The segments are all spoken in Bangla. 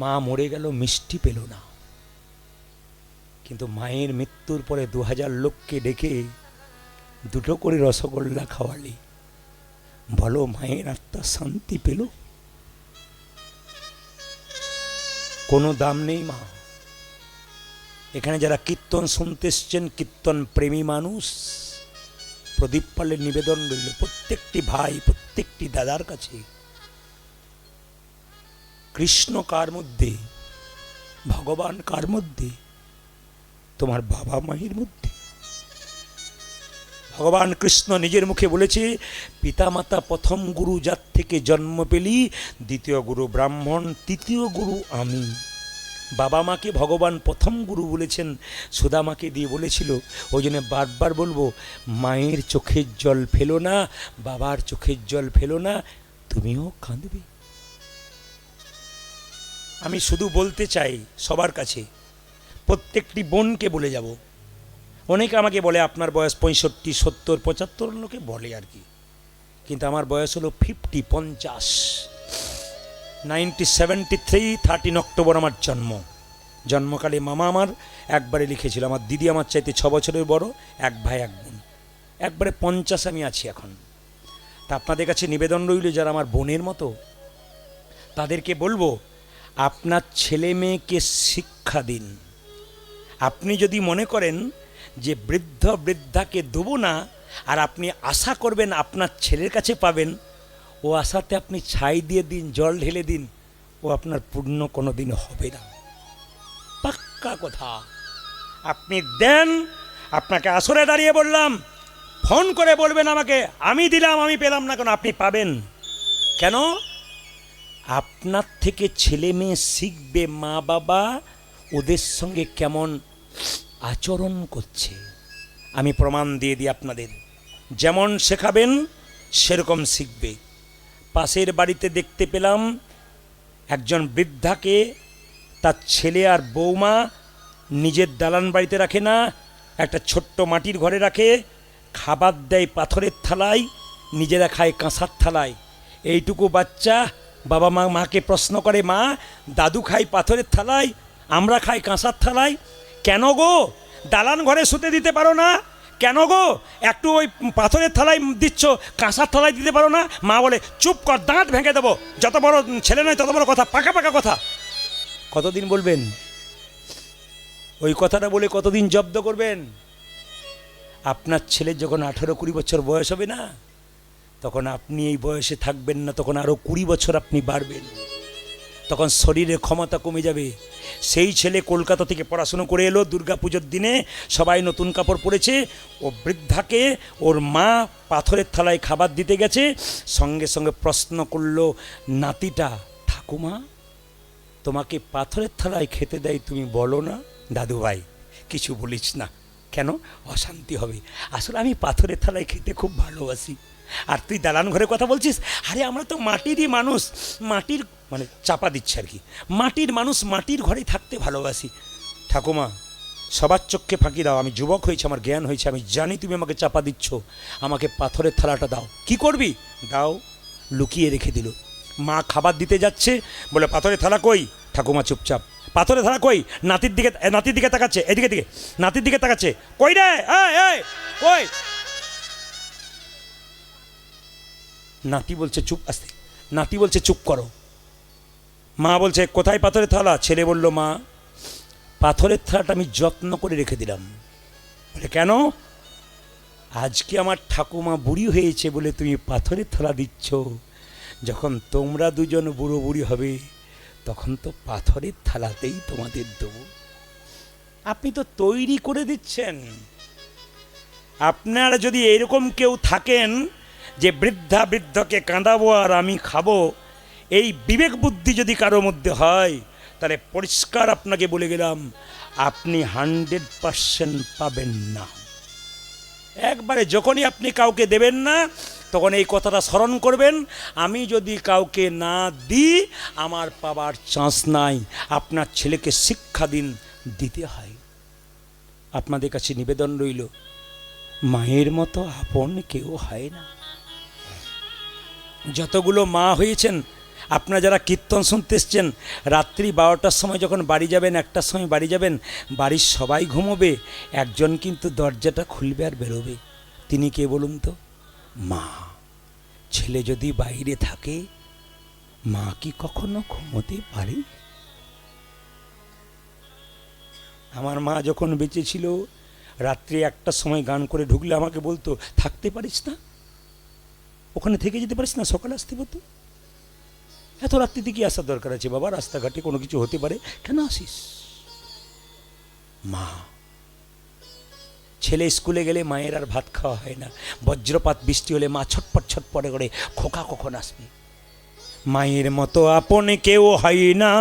মা মরে গেল, মিষ্টি পেল না, কিন্তু মায়ের মৃত্যুর পরে 2000 লোককে ডেকে 2টো করে রসগোল্লা খাওয়ালি, বলো মায়ের আত্মা শান্তি পেল? কোনো দাম নেই মা। এখানে যারা কীর্তন শুনতে এসছেন, কীর্তন প্রেমী মানুষ, প্রদীপ পালের নিবেদন রইল প্রত্যেকটি ভাই, প্রত্যেকটি দাদার কাছে, কৃষ্ণ কার মধ্যে, ভগবান কার মধ্যে? তোমার বাবা মায়ের মধ্যে। ভগবান কৃষ্ণ নিজের মুখে বলেছে, পিতামাতা প্রথম গুরু, যার থেকে জন্ম পেলি, দ্বিতীয় গুরু ব্রাহ্মণ, তৃতীয় গুরু আমি। বাবা মাকে ভগবান প্রথম গুরু বলেছেন, সুদামাকে দিয়ে বলেছিল। ওই জন্য বারবার বলবো, মায়ের চোখের জল ফেলো না, বাবার চোখের জল ফেলো না, তুমিও কাঁদবে। আমি শুধু বলতে চাই সবার কাছে, প্রত্যেকটি বোনকে বলে যাব। অনেকে আমাকে বলে আপনার বয়স 65, 70, 75, লোকে বলে আর কি, কিন্তু আমার বয়স হলো 50। 1973 13 অক্টোবর আমার জন্মকালে মামা আমার একবারে লিখেছিল, আমার দিদি আমার চাইতে 6 বছরের বড়, 1 ভাই 1 বোন, একবারে 50 আমি আছি এখন। তা আপনাদের কাছে নিবেদন রইল, যারা আমার বোনের মতো, তাদেরকে বলবো, আপনার ছেলে মেয়েকে শিক্ষা দিন। আপনি যদি মনে করেন যে বৃদ্ধ বৃদ্ধাকে দেবো না, আর আপনি আশা করবেন আপনার ছেলের কাছে পাবেন, ও আশাতে আপনি ছাই দিয়ে দিন, জল ঢেলে দিন, ও আপনার পূর্ণ কোনো দিন হবে না, পাক্কা কথা। আপনি দেন, আপনাকে আসরে দাঁড়িয়ে বললাম, ফোন করে বলবেন আমাকে, আমি দিলাম, আমি পেলাম না কেন, আপনি পাবেন। কেন? আপনার থেকে ছেলে মেয়ে শিখবে মা বাবা ওদের সঙ্গে কেমন আচরণ করছে। আমি প্রমাণ দিয়ে দিই আপনাদের, যেমন শেখাবেন সেরকম শিখবে। পাশের বাড়িতে দেখতে পেলাম একজন বৃদ্ধাকে তার ছেলে আর বৌমা নিজের দালান বাড়িতে রাখে না, একটা ছোট্ট মাটির ঘরে রাখে, খাবার দেয় পাথরের থালায়, নিজেরা খায় কাঁসার থালায়। এইটুকু বাচ্চা বাবা মাকে প্রশ্ন করে, মা দাদু খাই পাথরের থালায়, আমরা খাই কাঁসার থালায়, কেন গো দালান ঘরে শুতে দিতে পারো না? কেন গো একটু ওই পাথরের থালায় দিচ্ছ, কাঁসার থালায় দিতে পারো না? মা বলে, চুপ কর, দাঁত ভেঙে দেবো, যত বড় ছেলে নয় তত বড় কথা, পাকা পাকা কথা। কতদিন বলবেন ওই কথাটা? বলে কতদিন জব্দ করবেন? আপনার ছেলে যখন 18-20 বছর বয়স হবে না, তখন আপনি এই বয়সে থাকবেন না, তখন আরও 20 বছর আপনি বাড়বেন, তখন শরীরের ক্ষমতা কমে যাবে। সেই ছেলে কলকাতা থেকে পড়াশুনো করে এলো, দুর্গাপুজোর দিনে সবাই নতুন কাপড় পরেছে, ও বৃদ্ধাকে ওর মা পাথরের থালায় খাবার দিতে গেছে, সঙ্গে সঙ্গে প্রশ্ন করলো নাতিটা, ঠাকুমা তোমাকে পাথরের থালায় খেতে দেয়, তুমি বলো না? দাদু ভাই কিছু বলিস না, কেন? অশান্তি হবে। আসলে আমি পাথরের থালায় খেতে খুব ভালোবাসি, আর তুই দালান ঘরে কথা বলছিস। আরে আমরা তো মাটিরই মানুষ, মাটির মানে চাপা দিচ্ছে আর কি, মাটির মানুষ, মাটির ঘরেই থাকতে ভালোবাসি। ঠাকুমা সবার চোখকে ফাঁকি দাও, আমি যুবক হয়েছি, আমার জ্ঞান হয়েছে, আমি জানি তুমি আমাকে চাপা দিচ্ছ, আমাকে পাথরের থালাটা দাও। কি করবি? দাও। লুকিয়ে রেখে দিল। মা খাবার দিতে যাচ্ছে, বলে পাথরের থালা কই? ঠাকুমা চুপচাপ। পাথরের থালা কই? নাতির দিকে তাকাচ্ছে, এদিকে দিকে নাতির দিকে তাকাচ্ছে, কই রে, কই? নাতি বলছে চুপ, আসতে। নাতি বলছে চুপ করো। মা বলছে কোথায় পাথরের থালা? ছেলে বলল, মা পাথরের থালাটা আমি যত্ন করে রেখে দিলাম। বলে কেন? আজকে আমার ঠাকুমা বুড়ি হয়েছে বলে তুমি পাথরের থালা দিচ্ছ, যখন তোমরা দুজন বুড়ো বুড়ি হবে তখন তো পাথরের থালাতেই তোমাদের দেব। আপনি তো তৈরি করে দিচ্ছেন। আপনারা যদি এরকম কেউ থাকেন যে বৃদ্ধকে কাঁদাবো আর আমি খাবো, এই বিবেক বুদ্ধি যদি কারো মধ্যে হয়, তাহলে পরিষ্কার আপনাকে বলে গেলাম, আপনি 100% পাবেন না। একবারে যখনই আপনি কাউকে দেবেন না, তখন এই কথাটা স্মরণ করবেন, আমি যদি কাউকে না দিই আমার পাবার চান্স নাই। আপনার ছেলেকে শিক্ষা দিন, দিতে হয়। আপনাদের কাছে নিবেদন রইল, মায়ের মতো আপন কেউ হয় না। যতগুলো মা হয়েছেন আপনারা যারা কীর্তন শুনতে এসছেন, রাত্রি 12টার সময় যখন বাড়ি যাবেন, 1টার সময় বাড়ি যাবেন, বাড়ির সবাই ঘুমোবে, একজন কিন্তু দরজাটা খুলবে আর বেরোবে। তিনি কে বলুন তো? মা। ছেলে যদি বাইরে থাকে, মা কি কখনো ঘুমোতে পারে? আমার মা যখন বেঁচে ছিল, রাত্রি 1টার সময় গান করে ঢুকলে আমাকে বলতো, থাকতে পারিস না, ওখানে থেকে যেতে পারিস না, সকালে আসতে বলতো। এত রাত্রিতে কি আসার দরকার আছে বাবা? রাস্তাঘাটে কোনো কিছু হতে পারে, কেন আসিস? মা। ছেলে স্কুলে গেলে মায়ের আর ভাত খাওয়া হয় না। বজ্রপাত বৃষ্টি হলে মা ছটপট ছটপট করে, খোকা কখন আসবে? মায়ের মতো আপন কেউ হয় না,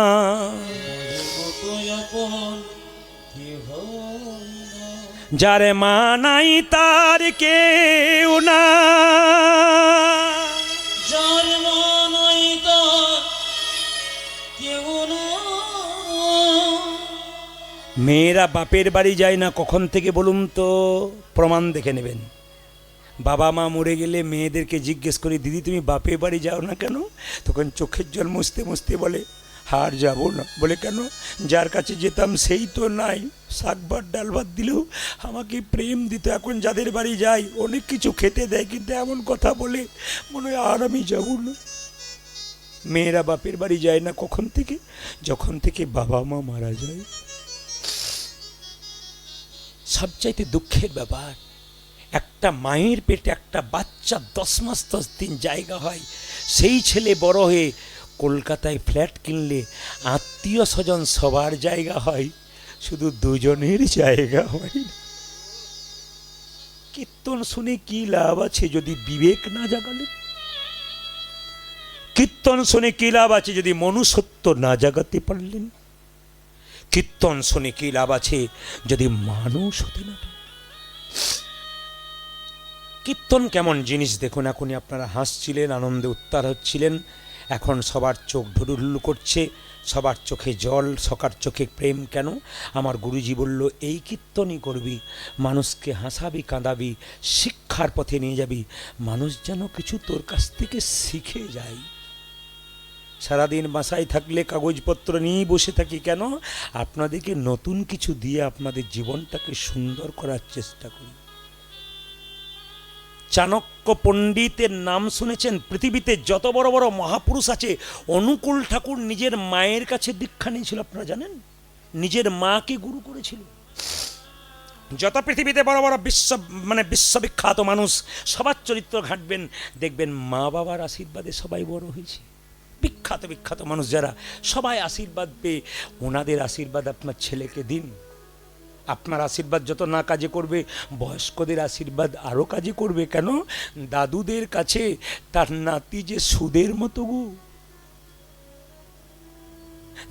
যারে মা নাই তার কেউ না, যার মা নাই তার কেউ না। মেয়েরা বাপের বাড়ি যায় না কখন থেকে বলুন তো? প্রমাণ দেখে নেবেন। বাবা মা মরে গেলে মেয়েদেরকে জিজ্ঞেস করি, দিদি তুমি বাপের বাড়ি যাও না কেন? তখন চোখের জল মুছতে মুছতে বলে, হার যাব না। বলে কেন? যার কাছে যেতাম সেই তো নাই, শাক ভাত ডাল ভাত দিলেও আমাকে প্রেম দিত। এখন যাদের বাড়ি যাই অনেক কিছু খেতে দেয়, কিন্তু এমন কথা বলে মনে হয় আর আমি যাব না। মেয়েরা বাপের বাড়ি যায় না কখন থেকে? যখন থেকে বাবা মা মারা যায়। সবচাইতে দুঃখের ব্যাপার, একটা মায়ের পেটে একটা বাচ্চা 10 মাস 10 দিন জায়গা হয়, সেই ছেলে বড় হয়ে কলকাতায় ফ্ল্যাট কিনলে আত্মীয় স্বজন সবার জায়গা হয়, শুধু দুজনের জায়গা হয় না। কীর্তন শুনে কি লাভ আছে যদি বিবেক না জাগালে? কীর্তন শুনে কি লাভ আছে যদি মনুষ্যত্ব না জাগাতে পারলেন? কীর্তন শুনে কি লাভ আছে যদি মানুষ হতে না পারেন? কীর্তন কেমন জিনিস দেখুন। এখনই আপনারা হাসছিলেন, আনন্দে উত্তাল হচ্ছিলেন, এখন সবার চোখ ঢুলুঢুলু করছে, সবার চোখে জল, সবার চোখে প্রেম। কেন? আমার গুরুজি বলল, এই কীর্তনই করবি, মানুষকে হাসাবি, কাঁদাবি, শিক্ষার পথে নিয়ে যাবি, মানুষ যেন কিছু তোর কাছ থেকে শিখে যায়। সারাদিন বাসায় থাকলে কাগজপত্র নিয়েই বসে থাকি কেন? আপনাদেরকে নতুন কিছু দিয়ে আপনাদের জীবনটাকে সুন্দর করার চেষ্টা করি। চাণক্য পণ্ডিতের নাম শুনেছেন? পৃথিবীতে যত বড় বড় মহাপুরুষ আছে, অনুকূল ঠাকুর নিজের মায়ের কাছে দীক্ষা নিয়েছিল, আপনারা জানেন? নিজের মাকে গুরু করেছিল। যত পৃথিবীতে বড় বড় বিশ্ববিখ্যাত মানুষ, সবার চরিত্র ঘাঁটবেন, দেখবেন মা বাবার আশীর্বাদে সবাই বড় হয়েছে। বিখ্যাত বিখ্যাত মানুষ যারা, সবাই আশীর্বাদ পেয়ে, ওনাদের আশীর্বাদ আপনার ছেলেকে দিন। আপনার আশীর্বাদ যত না কাজে করবে, বয়স্কদের আশীর্বাদ আরও কাজে করবে। কেন? দাদুদের কাছে তার নাতি যে সুদের মতো গো।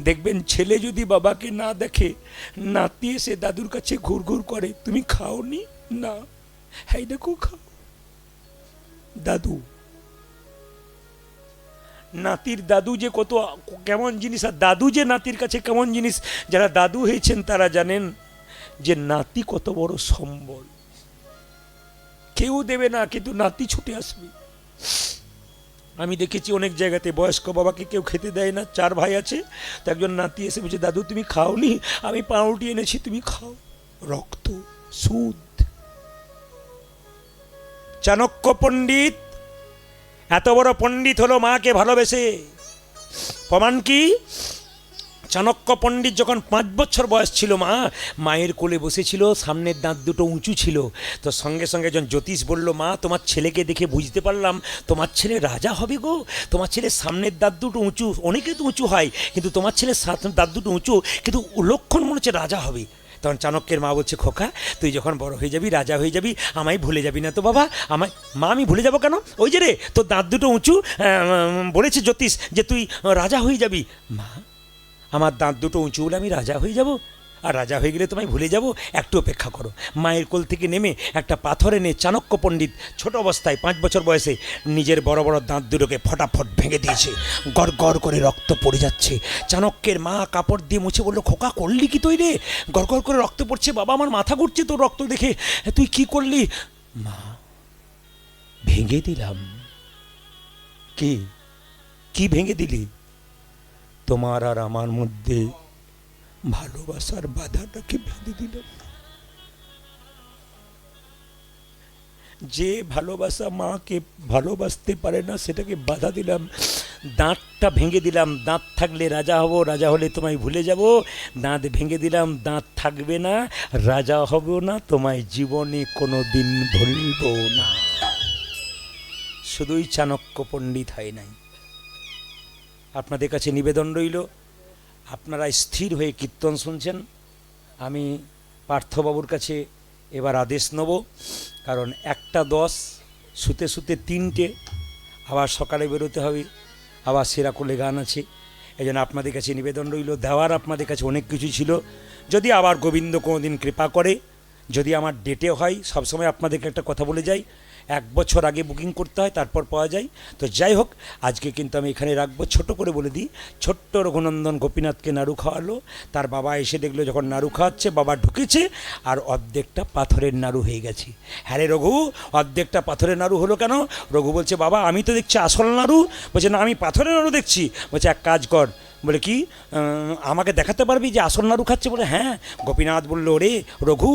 দেখবেন ছেলে যদি বাবাকে না দেখে, নাতি এসে দাদুর কাছে ঘুর ঘুর করে, তুমি খাওনি? না। হ্যাঁ দেখো খাও। দাদু, নাতির দাদু যে কত কেমন জিনিস, আর দাদু যে নাতির কাছে কেমন জিনিস, যারা দাদু হয়েছেন তারা জানেন যে নাতি কত বড় সম্বল। কেউ দেবে না, কিন্তু নাতি ছুটে আসবে। আমি দেখেছি অনেক জায়গাতে বয়স্ক বাবাকে কেউ খেতে দেয় না, 4 ভাই আছে, তো একজন নাতি এসে বলছে, দাদু তুমি খাওনি? আমি পাউরুটি এনেছি, তুমি খাও। রক্ত, সুদ। চাণক্য পণ্ডিত এত বড় পণ্ডিত হলো মাকে ভালোবেসে। প্রমাণ কি? চাণক্য পণ্ডিত যখন 5 বছর বয়স ছিল, মায়ের কোলে বসেছিল, সামনের দাঁত দুটো উঁচু ছিল, তো সঙ্গে সঙ্গে একজন জ্যোতিষ বলল, মা তোমার ছেলেকে দেখে বুঝতে পারলাম তোমার ছেলে রাজা হবে গো। তোমার ছেলের সামনের দাঁত দুটো উঁচু, অনেকে তো উঁচু হয়, কিন্তু তোমার ছেলের দাঁত দুটো উঁচু, কিন্তু লক্ষণ মনে হচ্ছে রাজা হবে। তখন চাণক্যের মা বলছে, খোকা তুই যখন বড় হয়ে যাবি, রাজা হয়ে যাবি, আমায় ভুলে যাবি না তো বাবা? আমায়? মা আমি ভুলে যাবো কেন? ওই যে রে তোর দাঁত দুটো উঁচু, বলেছে জ্যোতিষ যে তুই রাজা হয়ে যাবি। মা আমার দাঁত দুটো উঁচু হলে আমি রাজা হয়ে যাব? আর রাজা হয়ে গেলে তোমায় ভুলে যাব? একটু অপেক্ষা করো। মায়ের কোল থেকে নেমে একটা পাথর এনে চাণক্য পণ্ডিত ছোট অবস্থায় 5 বছর বয়সে নিজের বড় বড় দাঁত দুটোকে ফটাফট ভেঙে দিয়েছে, গড় গড় করে রক্ত পড়ে যাচ্ছে। চাণক্যের মা কাপড় দিয়ে মুছে বললো, খোকা করলি কি তুই রে? গড় গড় করে রক্ত পড়ছে, বাবা আমার মাথা ঘুরছে তোর রক্ত দেখে, তুই কি করলি? মা ভেঙে দিলাম। কি? কি ভেঙে দিলি? তোমার আর আমার মধ্যে ভালোবাসার বাধাটাকে বেঁধে দিলাম। যে ভালোবাসা মাকে ভালোবাসতে পারে না সেটাকে বাধা দিলাম। দাঁতটা ভেঙে দিলাম, দাঁত থাকলে রাজা হব, রাজা হলে তোমায় ভুলে যাব। দাঁত ভেঙে দিলাম, দাঁত থাকবে না, রাজা হব না, তোমায় জীবনে কোনো দিন ভুলব না। শুধুই চাণক্য পণ্ডিত হয় নাই। আপনাদের কাছে নিবেদন রইল, আপনারা স্থির হয়ে কীর্তন শুনছেন। আমি পার্থবাবুর কাছে এবার আদেশ নেব, কারণ 1:10 শুতে শুতে 3টে, আবার সকালে বেরোতে হবে, আবার সেরাকুলে গান আছে। এই জন্য আপনাদের কাছে নিবেদন রইল, দেওয়ার আপনাদের কাছে অনেক কিছু ছিল। যদি আবার গোবিন্দ কোনোদিন কৃপা করে, যদি আমার ডেটে হয়, সবসময় আপনাদেরকে একটা কথা বলে যাই, 1 বছর আগে বুকিং করতে হয়, তারপর পাওয়া যায়। তো যাই হোক, আজকে কিন্তু আমি এখানে রাখবো। ছোট করে বলে দিই, ছোট্ট রঘুনন্দন গোপীনাথকে নাড়ু খাওয়ালো। তার বাবা এসে দেখলো যখন নাড়ু খাওয়াচ্ছে, বাবা ঢুকেছে আর অর্ধেকটা পাথরের নাড়ু হয়ে গেছে। হ্যাঁ রে রঘু, অর্ধেকটা পাথরের নাড়ু হলো কেন? রঘু বলছে, বাবা আমি তো দেখছি আসল নাড়ু। বলছে, না আমি পাথরের নাড়ু দেখছি। বলছে, এক কাজ কর। বলে, কি আমাকে দেখাতে পারবি যে আসল নাড়ু খাচ্ছে? বলে, হ্যাঁ। গোপীনাথ বলল, রে রঘু,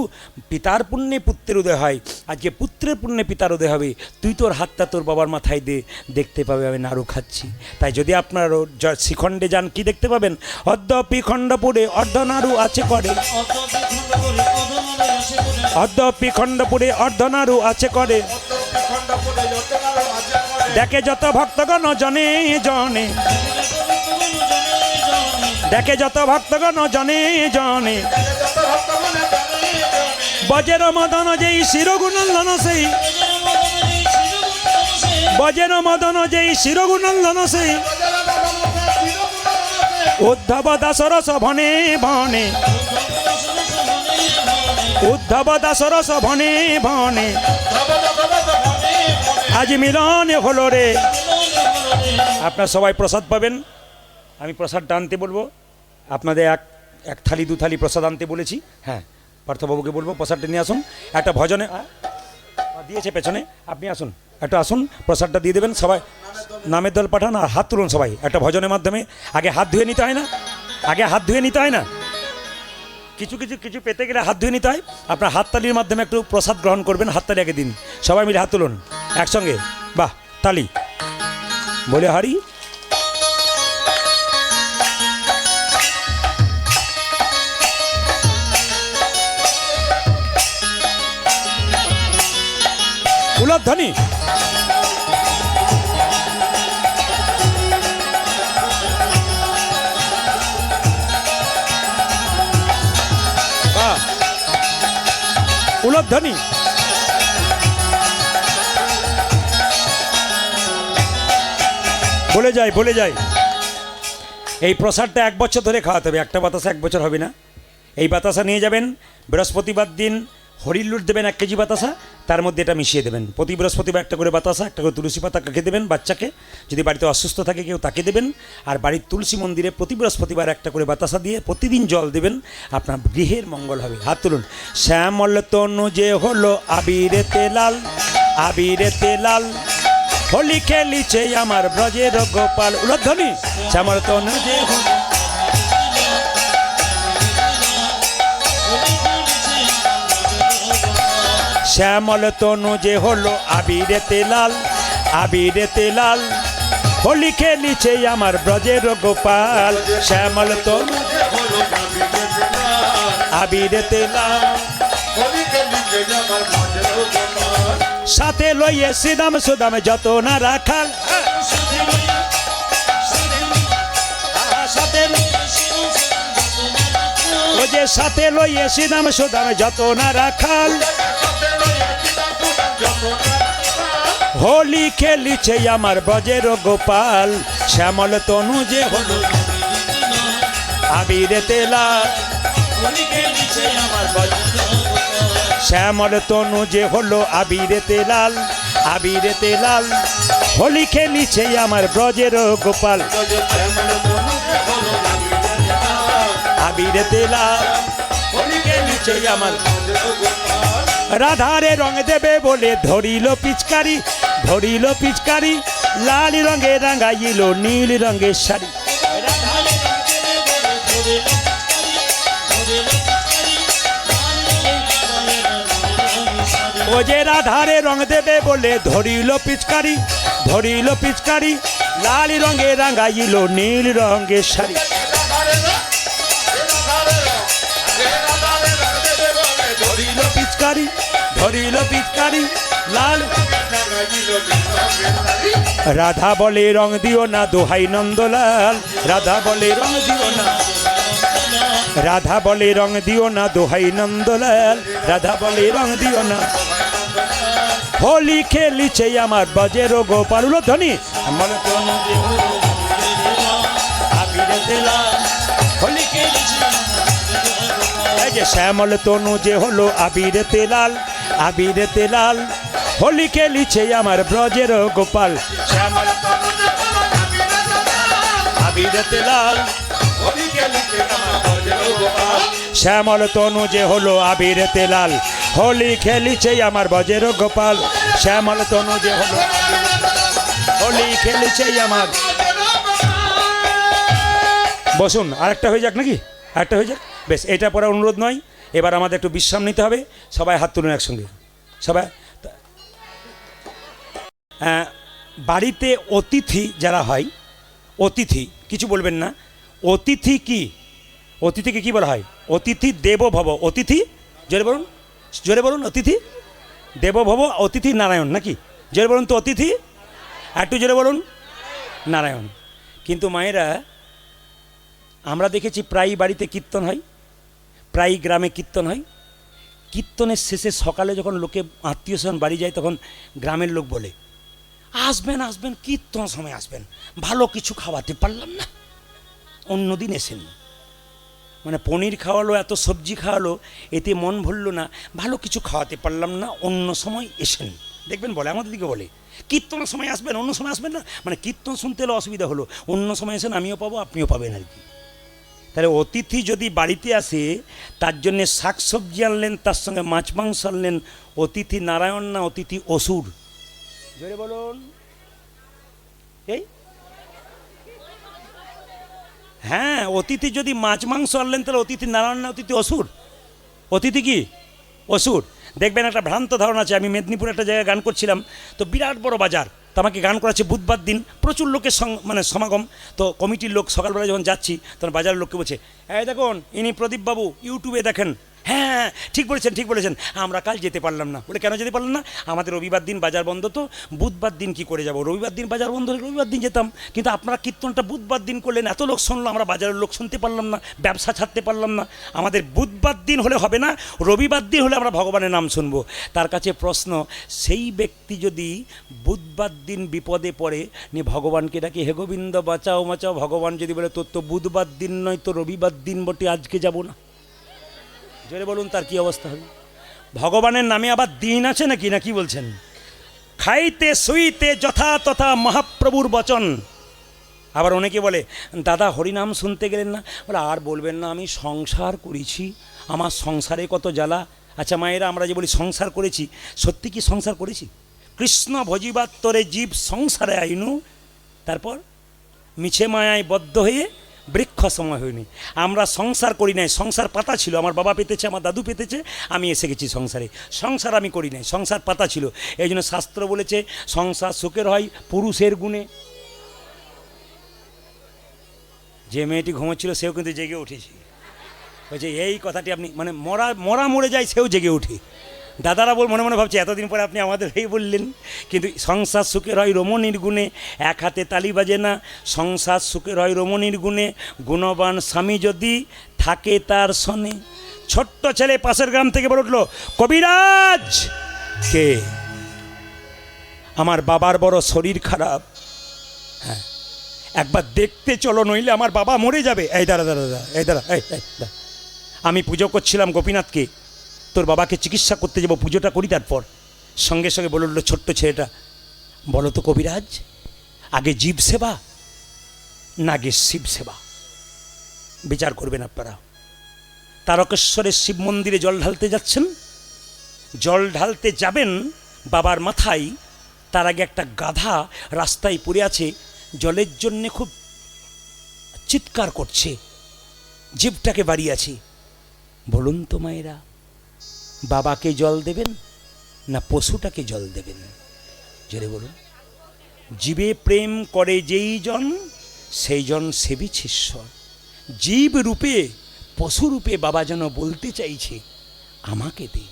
পিতার পুণ্যে পুত্রের উদয় হয়, আজকে পুত্রের পুণ্যে পিতার উদয় হবে। তুই তোর হাতটা তোর বাবার মাথায় দে, দেখতে পাবে আমি নাড়ু খাচ্ছি। তাই যদি আপনার শ্রীখণ্ডে যান, কি দেখতে পাবেন? অদ্যপি খণ্ডপুরে অর্ধ নাড়ু আছে করে, অদ্যপি খণ্ডপুরে অর্ধ নাড়ু আছে করে, দেখে যত ভক্তগণ জনে জনে, দেখে যত ভক্তগণ জনে জনে, বজের মদন যেই শিরগুণন্দন সেই, বজের মদন যেই শিরগুণন্দন সেই, উদ্ধব দাসরস ভনে ভনে, উদ্ধব দাসরস ভনে ভনে, আজ মিলন হলো রে। আপনারা সবাই প্রসাদ পাবেন। আমি প্রসাদটা আনতে বলবো, আপনাদের এক থালি 2 থালি প্রসাদ আনতে বলেছি। হ্যাঁ, পার্থবাবুকে বলবো প্রসাদটা নিয়ে আসুন। একটা ভজনে দিয়েছে পেছনে, আপনি আসুন, একটা আসুন, প্রসাদটা দিয়ে দেবেন। সবাই নামের দল পাঠান আর হাত তুলুন সবাই একটা ভজনের মাধ্যমে। আগে হাত ধুয়ে নিতে হয় না? আগে হাত ধুয়ে নিতে হয় না? কিছু কিছু কিছু পেতে গেলে হাত ধুয়ে নিতে হয়। আপনার হাততালির মাধ্যমে একটু প্রসাদ গ্রহণ করবেন। হাততালি আগে দিন, সবাই মিলে হাত তুলুন একসঙ্গে। বাহ, তালি বলে হারি। উলধ্বনি। উলধ্বনি। বলে যাই বলে যাই, এই প্রসাদটা 1 বছর ধরে খাওয়াতে হবে। একটা বাতাসা 1 বছর হবে না। এই বাতাসা নিয়ে যাবেন, বৃহস্পতিবার দিন হরির লুট দেবেন 1 কেজি বাতাসা, তার মধ্যে এটা মিশিয়ে দেবেন। প্রতি বৃহস্পতিবার একটা করে বাতাসা, একটা করে তুলসী পাতা কাকে দেবেন বাচ্চাকে, যদি বাড়িতে অসুস্থ থাকে কেউ তাকে দেবেন। আর বাড়ির তুলসী মন্দিরে প্রতি বৃহস্পতিবার একটা করে বাতাসা দিয়ে প্রতিদিন জল দেবেন, আপনার গৃহের মঙ্গল হবে। হাত তুলুন। শ্যামল তনু যে হলো আবিরেতে লাল, আবিরেতে লাল, হোলি খেলিছে আমার ব্রজের গোপাল। উলধ্বনি। শ্যামল তনু যে হলো, শ্যামল তনু যে হলো আবিরেতে লাল, আবিরেতে লাল, হোলি খেলিছে আমার ব্রজের গোপাল। শ্যামল তনু আবিরেতে লাল, সাথে লইয়ে শ্রীদাম সুদাম যত না রাখাল, ও যে সাথে লইয়ে শ্রীদাম সুদাম যত না রাখাল, হোলি খেলিছে আমার ব্রজের গোপাল। শ্যামল তনু যে হলো আবিরেতে লাল, হোলি খেলিছে আমার ব্রজের গোপাল। শ্যামল তনু যে হলো আবিরেতে লাল, আবিরেতে লাল, হোলি খেলিছে আমার ব্রজের গোপাল। আবিরেতে লাল, হোলি খেলিছে আমার। রাধারে রং দেবে বলে ধরিল পিচকারি, ধরিল পিচকারি, লাল রঙে রাঙাইল নীল রঙের শাড়ি। ও যে রাধারে রং দেবে বলে ধরিল পিচকারি, ধরিল পিচকারি, লাল রঙে রাঙাইল নীল রঙের শাড়ি। ধরিল পিচকারি, ধরিল পিচকারি, লাল। রাধা বলে রং দিও না দোহাই নন্দলাল, রাধা বলে রং দিও না, রাধা বলে রং দিও না দোহাই নন্দলাল, রাধা বলে রং দিও না। হোলি খেলিছে আমার বাজের গোপাল ধ্বনি, হোলি খেলিছে এই যে শ্যামল তনু যে হলো আবির তেলাল, আবির তেলাল, হোলি খেলিছে আমার ব্রজের গোপাল। শ্যামল তনু আবির তেলাল, হোলি খেলিছে আমার ব্রজের গোপাল। শ্যামল তনু যে হলো আবির তেলাল, হোলি খেলিছে আমার ব্রজের গোপাল। শ্যামল তনু যে হলো হোলি খেলিছে আমার। বসুন, আরেকটা হয়ে যাক নাকি, আরেকটা হয়ে যাক, বেশ। এটা পরে অনুরোধ নয়, এবার আমাদের একটু বিশ্রাম নিতে হবে। সবাই হাত তুলুন একসঙ্গে, সবাই। বাড়িতে অতিথি যারা হয়, অতিথি কিছু বলবেন না, অতিথি কি, অতিথিকে কি বলা হয়? অতিথি দেবো ভব, অতিথি জোরে বলুন, জোরে বলুন, অতিথি দেবো ভব, অতিথি নারায়ণ নাকি? জোরে বলুন তো, অতিথি একটু জোরে বলুন, নারায়ণ। কিন্তু মায়েরা, আমরা দেখেছি প্রায় বাড়িতে কীর্তন হয়, প্রায় গ্রামে কীর্তন হয়। কীর্তনের শেষে সকালে যখন লোকে আত্মীয় স্বজন বাড়ি যায়, তখন গ্রামের লোক বলে, আসবেন আসবেন, কীর্তন সময় আসবেন, ভালো কিছু খাওয়াতে পারলাম না, অন্যদিন এসেন। মানে পনির খাওয়ালো, এত সবজি খাওয়ালো, এতে মন ভরল না, ভালো কিছু খাওয়াতে পারলাম না, অন্য সময় এসেন। দেখবেন বলে, আমাদের দিকে বলে, কীর্তনের সময় আসবেন, অন্য সময় আসবেন না, মানে কীর্তন শুনতে হলে অসুবিধা হলো, অন্য সময় এসেন, আমিও পাবো আপনিও পাবেন আর কি। তাহলে অতিথি যদি বাড়িতে আসে, তার জন্যে শাক সবজি আনলেন, তার সঙ্গে মাছ মাংস আনলেন, অতিথি নারায়ণ না অতিথি অসুর? জোরে বলুন। এই হ্যাঁ, অতিথি যদি মাছ মাংস আনলেন, তাহলে অতিথি নারায়ণ না অতিথি অসুর? অতিথি কি অসুর? দেখবেন একটা ভ্রান্ত ধারণা আছে। আমি মেদিনীপুরে একটা জায়গায় গান করছিলাম, তো বিরাট বড় বাজার, তো আমাকে গান করাচ্ছে বুধবার দিন, প্রচুর লোকের মানে সমাগম। তো কমিটির লোক সকালবেলা যখন যাচ্ছি, তখন বাজারের লোককে বলছে, এই দেখুন ইনি প্রদীপবাবু, ইউটিউবে দেখেন। হ্যাঁ ঠিক বলেছেন, ঠিক বলেছেন, আমরা কাল যেতে পারলাম না। বলে কেন যেতে পারলাম না? আমাদের রবিবার দিন বাজার বন্ধ, তো বুধবার দিন কি করে যাব? রবিবার দিন বাজার বন্ধ হলে রবিবার দিন যেতাম, কিন্তু আপনারা কীর্তনটা বুধবার দিন করলেন, এত লোক শুনলো, আমরা বাজারের লোক শুনতে পারলাম না, ব্যবসা ছাড়তে পারলাম না। আমাদের বুধবার দিন হলে হবে না, রবিবার দিন হলে আমরা ভগবানের নাম শুনবো। তার কাছে প্রশ্ন, সেই ব্যক্তি যদি বুধবার দিন বিপদে পড়ে, নিয়ে ভগবানকে ডাকে, হে গোবিন্দ বাঁচাও বাঁচাও, ভগবান যদি বলে তোর তো বুধবার দিন নয়, তো রবিবার দিন বটে, আজকে যাব না, জোরে বলুন, তার কি অবস্থা হবে? ভগবানের নামে আবার দিন আছে নাকি, না কি বলছেন? খাইতে শুইতে যথা তথা মহাপ্রভুর বচন। আবার অনেকে বলে, দাদা হরিনাম শুনতে গেলেন না? বলে আর বলবেন না, আমি সংসার করেছি, আমার সংসারে কত জ্বালা। আচ্ছা মায়েরা, আমরা যে বলি সংসার করেছি, সত্যি কি সংসার করেছি? কৃষ্ণ ভজিবাত্তরে জীব সংসারে আইনু, তারপর মিছে মায়ায় বদ্ধ হয়ে বৃক্ষ সময় হয়নি। আমরা সংসার করি নাই, সংসার পাতা ছিল, আমার বাবা পেতেছে, আমার দাদু পেতেছে, আমি এসে গেছি সংসারে। সংসার আমি করি নাই, সংসার পাতা ছিল। এই জন্য শাস্ত্র বলেছে, সংসার সুখের হয় পুরুষের গুণে। যে মেয়েটি ঘুমোচ্ছিল সেও কিন্তু জেগে উঠেছে, বলছে এই কথাটি আপনি, মানে মরা মরে যায়, সেও জেগে উঠে। দাদারা মনে মনে ভাবছে, এতদিন পরে আপনি আমাদের এই বললেন। কিন্তু সংসার সুখের হয় রমণীর গুণে, এক হাতে তালি বাজে না। সংসার সুখের হয় রমণীর গুণে, গুণবান স্বামী যদি থাকে তার সনে। ছোট্ট ছেলে পাশের গ্রাম থেকে বলে উঠলো, কবিরাজ কে? আমার বাবার বড় শরীর খারাপ, হ্যাঁ একবার দেখতে চলো, নইলে আমার বাবা মরে যাবে। এই দাঁড়া দাঁড়া দাঁড়া, এই দাঁড়া, এই আমি পুজো করছিলাম গোপীনাথকে, তোর বাবাকে চিকিৎসা করতে যাবো, পুজোটা করি, তারপর। সঙ্গে সঙ্গে বলে উঠলো ছোট্ট ছেলেটা, বলো তো কবিরাজ, আগে জীব সেবা না আগে শিব সেবা? বিচার করবেন আপনারা। তারকেশ্বরের শিব মন্দিরে জল ঢালতে যাচ্ছেন, জল ঢালতে যাবেন, বাবার মাথায় তার আগে একটা গাধা রাস্তায় পড়ে আছে, জলের জন্যে খুব চিৎকার করছে, জিভটাকে বাড়িয়েছে। বলুন তো মায়েরা, বাবাকে জল দেবেন না পশুটাকে জল দেবেন? জোরে বলুন। জীবে প্রেম করে যেই জন, সেই জন সেবিছে ঈশ্বর। জীব রূপে পশু রূপে বাবা যেন বলতে চাইছে, আমাকে দে।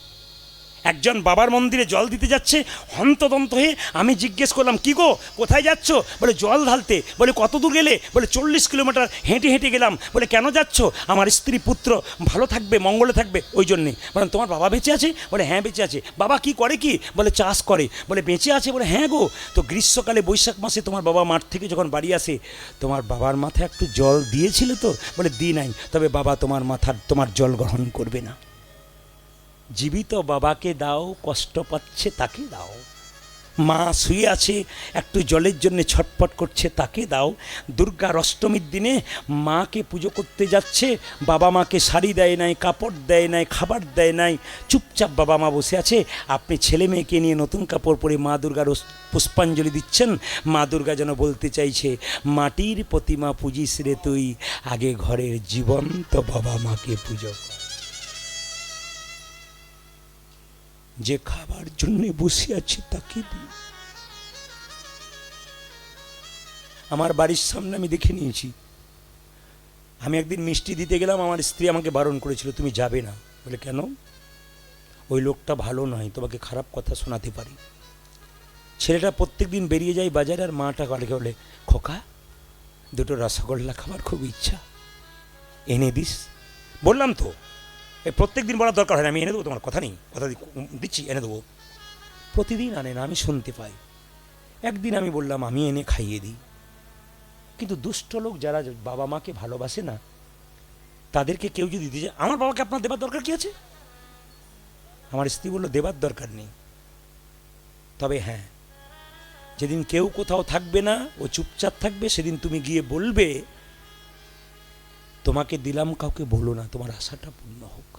একজন বাবার মন্দিরে জল দিতে যাচ্ছে, হন্তদন্ত হয়ে আমি জিজ্ঞেস করলাম, কি গো কোথায় যাচ্ছ? বলে জল ঢালতে। বলে কত দূর গেলে? বলে 40 কিলোমিটার হেঁটে হেঁটে গেলাম। বলে কেন যাচ্ছ? আমার স্ত্রী পুত্র ভালো থাকবে, মঙ্গলে থাকবে, ওই জন্যে। বলেন তোমার বাবা বেঁচে আছে? বলে হ্যাঁ বেঁচে আছে। বাবা কি করে? কি? বলে চাষ করে। বলে বেঁচে আছে? বলে হ্যাঁ গো। তো গ্রীষ্মকালে বৈশাখ মাসে তোমার বাবা মাঠ থেকে যখন বাড়ি আসে, তোমার বাবার মাথায় একটু জল দিয়েছিল তো? বলে দি নাই। তবে বাবা তোমার জল গ্রহণ করবে না। জীবিত বাবাকে দাও, কষ্ট পাচ্ছে তাকে দাও। মা শুয়ে আছে, একটু জলের জন্য ছটফট করছে, তাকে দাও। দুর্গার অষ্টমীর দিনে মাকে পুজো করতে যাচ্ছে, বাবা মাকে শাড়ি দেয় নাই, কাপড় দেয় নাই, খাবার দেয় নাই, চুপচাপ বাবা মা বসে আছে। আপনি ছেলে মেয়েকে নিয়ে নতুন কাপড় পরে মা দুর্গার পুষ্পাঞ্জলি দিচ্ছেন। মা দুর্গা যেন বলতে চাইছে, মাটির প্রতিমা পুজিস রে তুই, আগে ঘরের জীবন্ত বাবা মাকে পুজো কর। যে খাবার জন্য বসে আছি তাকে দিই। আমার বাড়ির সামনে আমি দেখে নিয়েছি, আমি একদিন মিষ্টি দিতে গেলাম, আমার স্ত্রী আমাকে বারণ করেছিল, তুমি যাবে না। বলে কেন? ওই লোকটা ভালো নয়, তোমাকে খারাপ কথা শোনাতে পারি। ছেলেটা প্রত্যেক দিন বেরিয়ে যায় বাজারে, আর মাটা কালকে বলে, খোকা দুটো রসগোল্লা খাবার খুব ইচ্ছা, এনে দিস। বললাম তো, প্রত্যেক দিন বলার দরকার হয় না, আমি এনে দেবো, তোমার কথা নেই, কথা দিচ্ছি, এনে দেবো। প্রতিদিন আনে না, আমি শুনতে পাই। একদিন আমি বললাম আমি এনে খাইয়ে দিই। কিন্তু দুষ্ট লোক যারা বাবা মাকে ভালোবাসে না, তাদেরকে কেউ যদি দিতে যায়, আমার বাবাকে আপনার দেবার দরকার কি আছে? আমার স্ত্রী বলল, দেবার দরকার নেই। তবে হ্যাঁ, যেদিন কেউ কোথাও থাকবে না, ও চুপচাপ থাকবে, সেদিন তুমি গিয়ে বলবে, তোমাকে দিলাম, কাউকে বলো না, তোমার আশাটা পূর্ণ হোক।